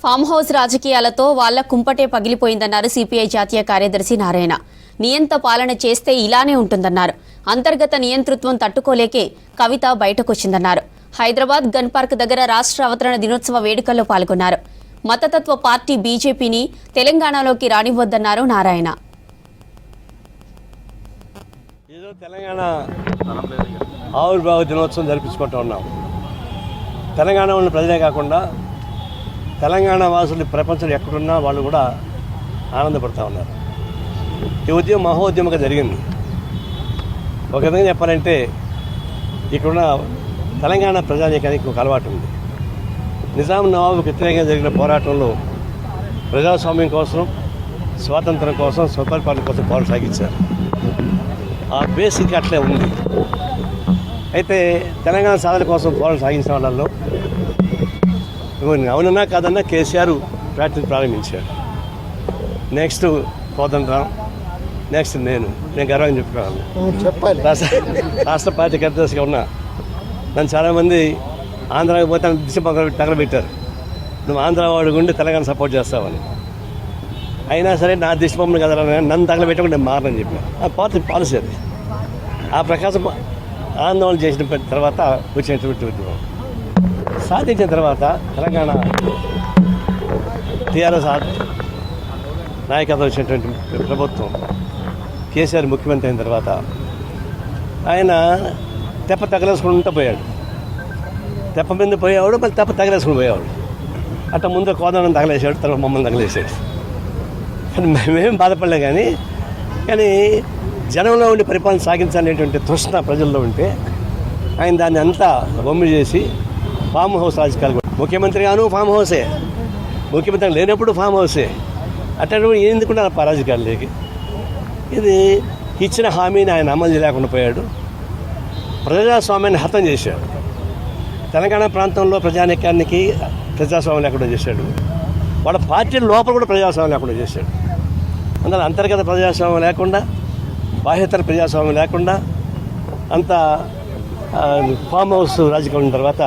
Farm house రాజకీయాలతో వాళ్ల కుంపటే పగిలిపోయిందన్నారు CPI జాతీయ కార్యదర్శి నారాయణ. నియంత పాలన చేస్తే ఇలానే ఉంటుందన్నారు. అంతర్గత నియంతృత్వం తట్టుకోలేకే కవిత బయటకొచ్చిందన్నారు. హైదరాబాద్ గన్ పార్క్ దగ్గర రాష్ట్ర అవతరణ దినోత్సవ వేడుకల్లో పాల్గొన్నారు. మతతత్వ పార్టీ బీజేపీని తెలంగాణలోకి రానివ్వొద్దన్నారు నారాయణ. తెలంగాణ ఆవిర్భావ దినోత్సవం జరిపించుకుంటూ ఉన్నాం. తెలంగాణ ఉన్న ప్రజలే కాకుండా తెలంగాణ వాసులు ప్రపంచంలో ఎక్కడున్నా వాళ్ళు కూడా ఆనందపడుతూ ఉన్నారు. ఈ ఉద్యమం మహోద్యమంగా జరిగింది. ఒక విధంగా చెప్పాలంటే ఇక్కడున్న తెలంగాణ ప్రజానీకానికి ఒక అలవాటు ఉంది. నిజాం నవాబుకు వ్యతిరేకంగా జరిగిన పోరాటంలో ప్రజాస్వామ్యం కోసం, స్వాతంత్రం కోసం, స్వపరిపాలన కోసం పోరాటం సాగించారు. ఆ బేసిక్ అట్లే ఉంది. అయితే తెలంగాణ సాధన కోసం పోరాటం సాగించిన వాళ్ళల్లో అవునన్నా కాదన్నా కేసీఆర్ ప్రారంభించాడు. నెక్స్ట్ కోదండరాం, నెక్స్ట్ నేను గర్వంగా చెప్పుకోవాలి. రాష్ట్ర పార్టీ కార్యదర్శిగా ఉన్నా. నన్ను చాలామంది ఆంధ్రాకి పోతే దిశ తగలబెట్టారు. నువ్వు ఆంధ్ర వాడు ఉండి తెలంగాణ సపోర్ట్ చేస్తావని. అయినా సరే నా దిశబొమ్మను కదా నన్ను తగలబెట్టకుండా నేను మారని చెప్పాను. ఆ పార్టీ పాలసీ అది. ఆ ప్రకాశం ఆందోళన చేసిన తర్వాత వచ్చినటువంటి ఉద్యమం సాధించిన తర్వాత తెలంగాణ టీఆర్ఎస్ నాయకత్వం వచ్చినటువంటి ప్రభుత్వం కేసీఆర్ ముఖ్యమంత్రి అయిన తర్వాత ఆయన తెప్ప తగలేసుకుంటూ పోయాడు. తెప్ప మీద పోయేవాడు, మళ్ళీ తెప్ప తగలేసుకుని పోయేవాడు. అట్లా ముందు కోదండం తగలేసాడు, తర్వాత మమ్మల్ని తగలేసాడు. కానీ మేమేం బాధపడలే. కానీ జనంలో ఉండి పరిపాలన సాగించాలనేటువంటి తృష్ణ ప్రజల్లో ఉంటే ఆయన దాన్ని అంతా బొమ్మ చేసి ఫామ్ హౌస్ రాజకీయాలు, ముఖ్యమంత్రిగాను ఫామ్ హౌసే, ముఖ్యమంత్రి లేనప్పుడు ఫామ్ హౌసే, అట్లాంటి ఎందుకున్నా రాజకీయాలకి. ఇది ఇచ్చిన హామీని ఆయన అమలు చేయలేకుండా పోయాడు. ప్రజాస్వామ్యాన్ని హతం చేశాడు. తెలంగాణ ప్రాంతంలో ప్రజానీకానికి ప్రజాస్వామ్యం లేకుండా చేశాడు. వాళ్ళ పార్టీల లోపల కూడా ప్రజాస్వామ్యం లేకుండా చేశాడు. అందులో అంతర్గత ప్రజాస్వామ్యం లేకుండా, బాహ్యతర ప్రజాస్వామ్యం లేకుండా అంత ఫామ్ హౌస్ రాజకీయం ఉన్న తర్వాత